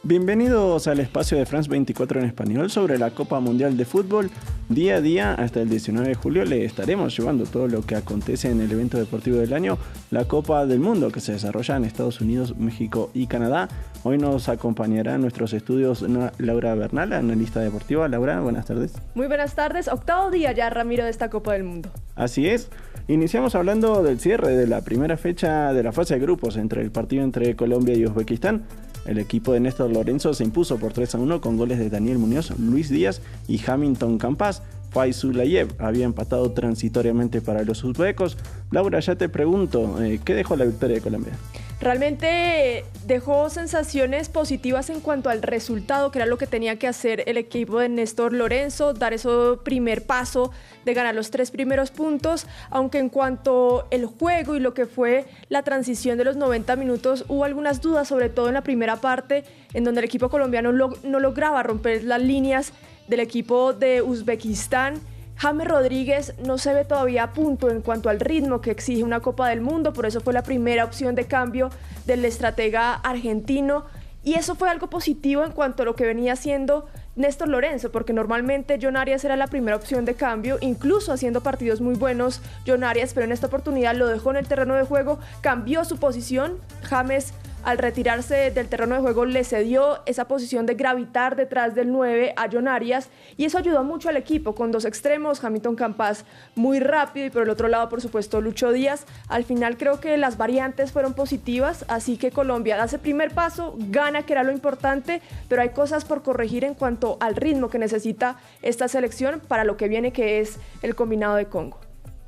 Bienvenidos al espacio de France 24 en español sobre la Copa Mundial de Fútbol. Día a día, hasta el 19 de julio, le estaremos llevando todo lo que acontece en el evento deportivo del año, la Copa del Mundo, que se desarrolla en Estados Unidos, México y Canadá. Hoy nos acompañará en nuestros estudios Laura Bernal, analista deportiva. Laura, buenas tardes. Muy buenas tardes. Octavo día ya, Ramiro, de esta Copa del Mundo. Así es. Iniciamos hablando del cierre de la primera fecha de la fase de grupos entre el partido entre Colombia y Uzbekistán. El equipo de Néstor Lorenzo se impuso por 3-1 con goles de Daniel Muñoz, Luis Díaz y Hamilton Campas. Faizulayev había empatado transitoriamente para los uzbecos. Laura, ya te pregunto, ¿qué dejó la victoria de Colombia? Realmente dejó sensaciones positivas en cuanto al resultado, que era lo que tenía que hacer el equipo de Néstor Lorenzo, dar ese primer paso de ganar los 3 primeros puntos, aunque en cuanto al juego y lo que fue la transición de los 90 minutos, hubo algunas dudas, sobre todo en la primera parte, en donde el equipo colombiano no lograba romper las líneas del equipo de Uzbekistán. James Rodríguez no se ve todavía a punto en cuanto al ritmo que exige una Copa del Mundo, por eso fue la primera opción de cambio del estratega argentino, y eso fue algo positivo en cuanto a lo que venía haciendo Néstor Lorenzo, porque normalmente John Arias era la primera opción de cambio, incluso haciendo partidos muy buenos John Arias, pero en esta oportunidad lo dejó en el terreno de juego, cambió su posición. James, al retirarse del terreno de juego, le cedió esa posición de gravitar detrás del 9 a John Arias, y eso ayudó mucho al equipo con dos extremos, Hamilton Campas muy rápido y por el otro lado, por supuesto, Lucho Díaz. Al final creo que las variantes fueron positivas, así que Colombia da ese primer paso, gana, que era lo importante, pero hay cosas por corregir en cuanto al ritmo que necesita esta selección para lo que viene, que es el combinado de Congo.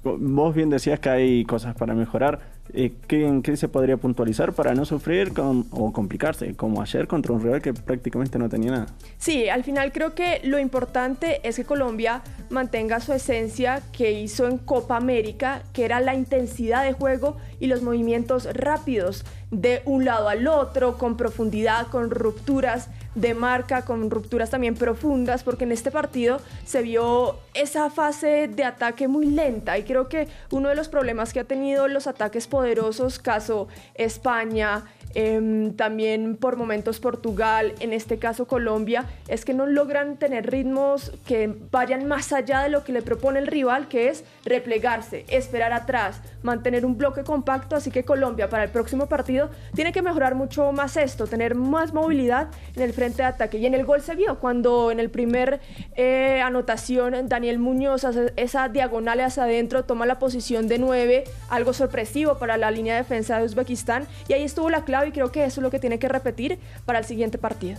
Vos bien decías que hay cosas para mejorar. ¿En qué se podría puntualizar para no sufrir o complicarse, como ayer contra un rival que prácticamente no tenía nada? Sí, al final creo que lo importante es que Colombia mantenga su esencia que hizo en Copa América, que era la intensidad de juego y los movimientos rápidos de un lado al otro, con profundidad, con rupturas de marca, con rupturas también profundas, porque en este partido se vio esa fase de ataque muy lenta, y creo que uno de los problemas que ha tenido los ataques poderosos, caso España, también por momentos Portugal, en este caso Colombia, es que no logran tener ritmos que vayan más allá de lo que le propone el rival, que es replegarse, esperar atrás, mantener un bloque compacto. Así que Colombia para el próximo partido tiene que mejorar mucho más esto, tener más movilidad en el frente de ataque, y en el gol se vio cuando en el primer anotación Daniel Muñoz hace esa diagonal hacia adentro, toma la posición de 9, algo sorpresivo para la línea de defensa de Uzbekistán, y ahí estuvo la clave, y creo que eso es lo que tiene que repetir para el siguiente partido.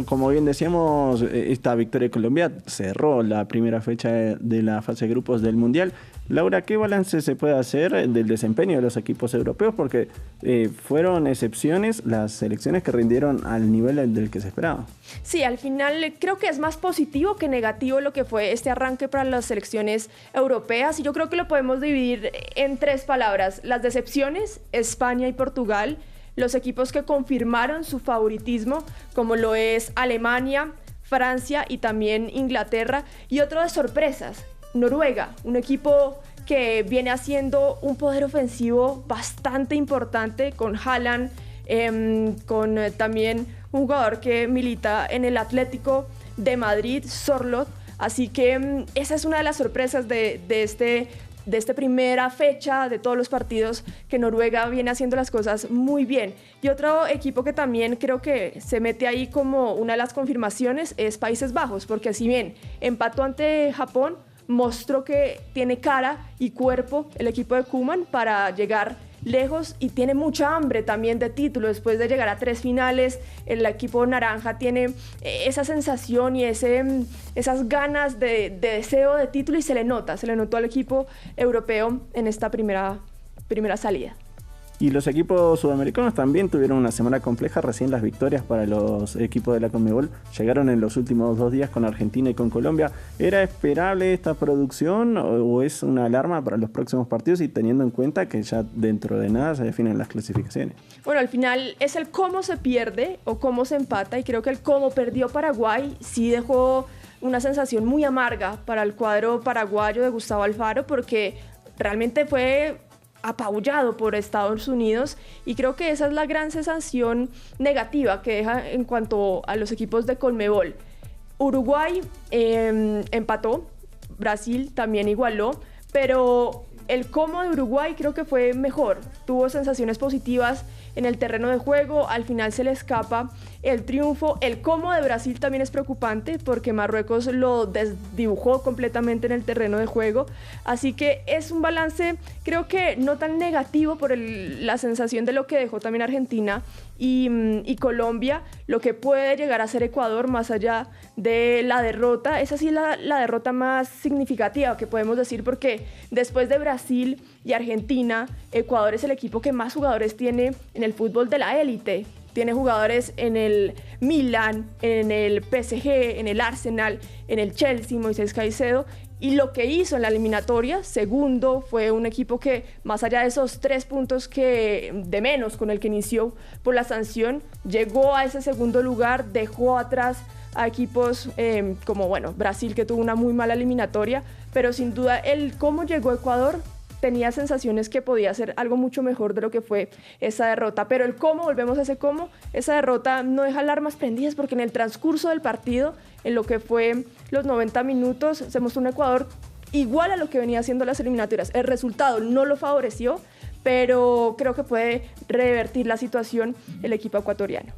Como bien decíamos, esta victoria de Colombia cerró la primera fecha de la fase de grupos del Mundial. Laura, ¿qué balance se puede hacer del desempeño de los equipos europeos? Porque fueron excepciones las selecciones que rindieron al nivel del que se esperaba. Sí, al final creo que es más positivo que negativo lo que fue este arranque para las selecciones europeas, y yo creo que lo podemos dividir en 3 palabras: las decepciones, España y Portugal; los equipos que confirmaron su favoritismo, como lo es Alemania, Francia y también Inglaterra; y otro de sorpresas, Noruega, un equipo que viene haciendo un poder ofensivo bastante importante con Haaland, con también un jugador que milita en el Atlético de Madrid, Sorloth. Así que esa es una de las sorpresas de esta primera fecha, de todos los partidos, que Noruega viene haciendo las cosas muy bien. Y otro equipo que también creo que se mete ahí como una de las confirmaciones es Países Bajos, porque si bien empató ante Japón, mostró que tiene cara y cuerpo el equipo de Koeman para llegar lejos, y tiene mucha hambre también de título. Después de llegar a 3 finales, el equipo naranja tiene esa sensación y esas ganas de deseo de título, y se le notó al equipo europeo en esta primera salida. Y los equipos sudamericanos también tuvieron una semana compleja. Recién las victorias para los equipos de la Conmebol llegaron en los últimos 2 días con Argentina y con Colombia. ¿Era esperable esta producción o es una alarma para los próximos partidos, y teniendo en cuenta que ya dentro de nada se definen las clasificaciones? Bueno, al final es el cómo se pierde o cómo se empata, y creo que el cómo perdió Paraguay sí dejó una sensación muy amarga para el cuadro paraguayo de Gustavo Alfaro, porque realmente fue apabullado por Estados Unidos, y creo que esa es la gran sensación negativa que deja en cuanto a los equipos de Conmebol. Uruguay empató, Brasil también igualó, pero el cómo de Uruguay creo que fue mejor, tuvo sensaciones positivas en el terreno de juego, al final se le escapa el triunfo. El cómo de Brasil también es preocupante porque Marruecos lo desdibujó completamente en el terreno de juego, así que es un balance creo que no tan negativo por la sensación de lo que dejó también Argentina y Colombia, lo que puede llegar a ser Ecuador más allá de la derrota. Esa sí es la derrota más significativa que podemos decir, porque después de Brasil y Argentina, Ecuador es el equipo que más jugadores tiene en el fútbol de la élite. Tiene jugadores en el Milan, en el PSG, en el Arsenal, en el Chelsea, Moisés Caicedo. Y lo que hizo en la eliminatoria, segundo, fue un equipo que, más allá de esos 3 puntos de menos con el que inició por la sanción, llegó a ese segundo lugar, dejó atrás a equipos como Brasil, que tuvo una muy mala eliminatoria, pero sin duda el cómo llegó a Ecuador tenía sensaciones que podía ser algo mucho mejor de lo que fue esa derrota. Pero el cómo, volvemos a ese cómo, esa derrota no deja alarmas prendidas, porque en el transcurso del partido, en lo que fue los 90 minutos, se mostró un Ecuador igual a lo que venía haciendo las eliminatorias. El resultado no lo favoreció, pero creo que puede revertir la situación el equipo ecuatoriano.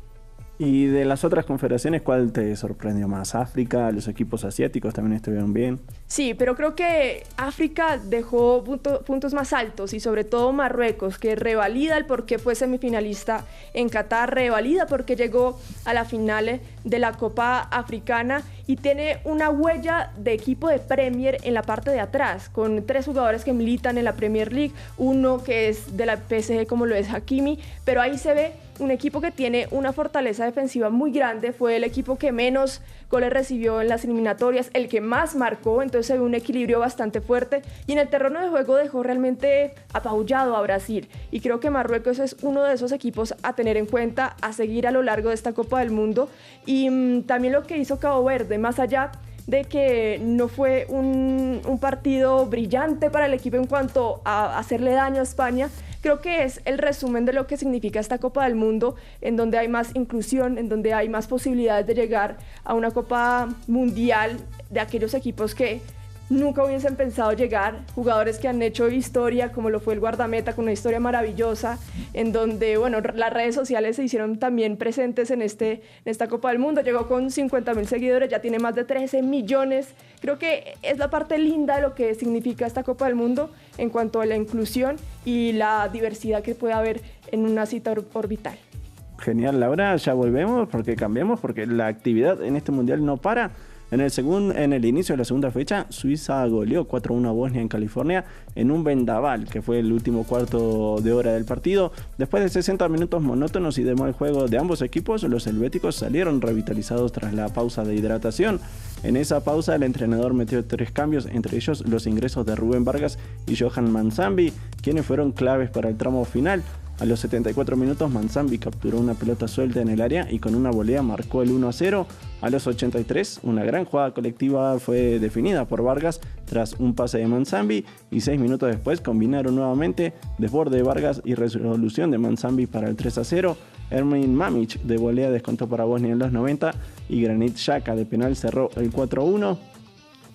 Y de las otras confederaciones, ¿cuál te sorprendió más? ¿África? ¿Los equipos asiáticos también estuvieron bien? Sí, pero creo que África dejó puntos más altos, y sobre todo Marruecos, que revalida el por qué fue semifinalista en Qatar, revalida porque llegó a la final de la Copa Africana y tiene una huella de equipo de Premier en la parte de atrás, con 3 jugadores que militan en la Premier League, uno que es de la PSG como lo es Hakimi, pero ahí se ve un equipo que tiene una fortaleza defensiva muy grande. Fue el equipo que menos goles recibió en las eliminatorias, el que más marcó, entonces se ve un equilibrio bastante fuerte, y en el terreno de juego dejó realmente apabullado a Brasil, y creo que Marruecos es uno de esos equipos a tener en cuenta, a seguir a lo largo de esta Copa del Mundo. Y también lo que hizo Cabo Verde, más allá de que no fue un partido brillante para el equipo en cuanto a hacerle daño a España, creo que es el resumen de lo que significa esta Copa del Mundo, en donde hay más inclusión, en donde hay más posibilidades de llegar a una Copa Mundial de aquellos equipos que nunca hubiesen pensado llegar, jugadores que han hecho historia, como lo fue el guardameta, con una historia maravillosa, en donde las redes sociales se hicieron también presentes en esta Copa del Mundo. Llegó con 50,000 seguidores, ya tiene más de 13 millones. Creo que es la parte linda de lo que significa esta Copa del Mundo en cuanto a la inclusión y la diversidad que puede haber en una cita orbital. Genial, Laura, ya volvemos porque cambiamos, porque la actividad en este mundial no para. En el inicio de la segunda fecha, Suiza goleó 4-1 a Bosnia en California en un vendaval, que fue el último cuarto de hora del partido. Después de 60 minutos monótonos y de mal juego de ambos equipos, los helvéticos salieron revitalizados tras la pausa de hidratación. En esa pausa, el entrenador metió 3 cambios, entre ellos los ingresos de Rubén Vargas y Johan Manzambi, quienes fueron claves para el tramo final. A los 74 minutos, Manzambi capturó una pelota suelta en el área y con una volea marcó el 1-0. A los 83, una gran jugada colectiva fue definida por Vargas tras un pase de Manzambi, y 6 minutos después combinaron nuevamente, desborde de Vargas y resolución de Manzambi para el 3-0. Ermin Mamić de volea descontó para Bosnia en los 90 y Granit Xhaka de penal cerró el 4-1.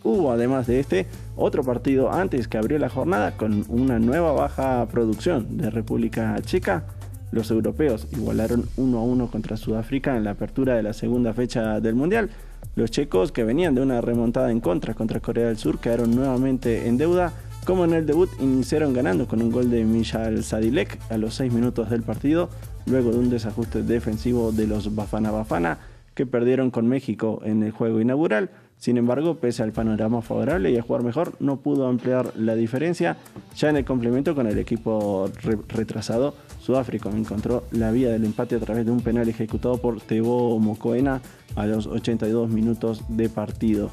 Hubo, además de otro partido antes que abrió la jornada con una nueva baja producción de República Checa. Los europeos igualaron 1-1 contra Sudáfrica en la apertura de la segunda fecha del Mundial. Los checos, que venían de una remontada en contra Corea del Sur, quedaron nuevamente en deuda. Como en el debut, iniciaron ganando con un gol de Mijal Sadilek a los 6 minutos del partido, luego de un desajuste defensivo de los Bafana Bafana, que perdieron con México en el juego inaugural. Sin embargo, pese al panorama favorable y a jugar mejor, no pudo ampliar la diferencia. Ya en el complemento con el equipo retrasado, Sudáfrica encontró la vía del empate a través de un penal ejecutado por Teboho Mokoena a los 82 minutos de partido.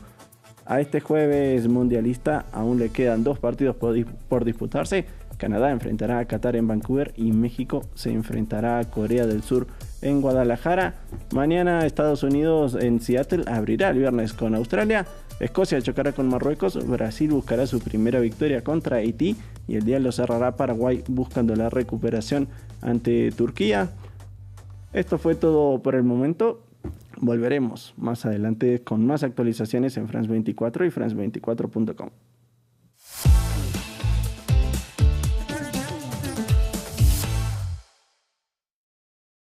A este jueves mundialista aún le quedan 2 partidos por disputarse. Canadá enfrentará a Qatar en Vancouver y México se enfrentará a Corea del Sur en Guadalajara. Mañana Estados Unidos en Seattle abrirá el viernes con Australia. Escocia chocará con Marruecos, Brasil buscará su primera victoria contra Haití y el día lo cerrará Paraguay buscando la recuperación ante Turquía. Esto fue todo por el momento. Volveremos más adelante con más actualizaciones en France 24 y France24.com.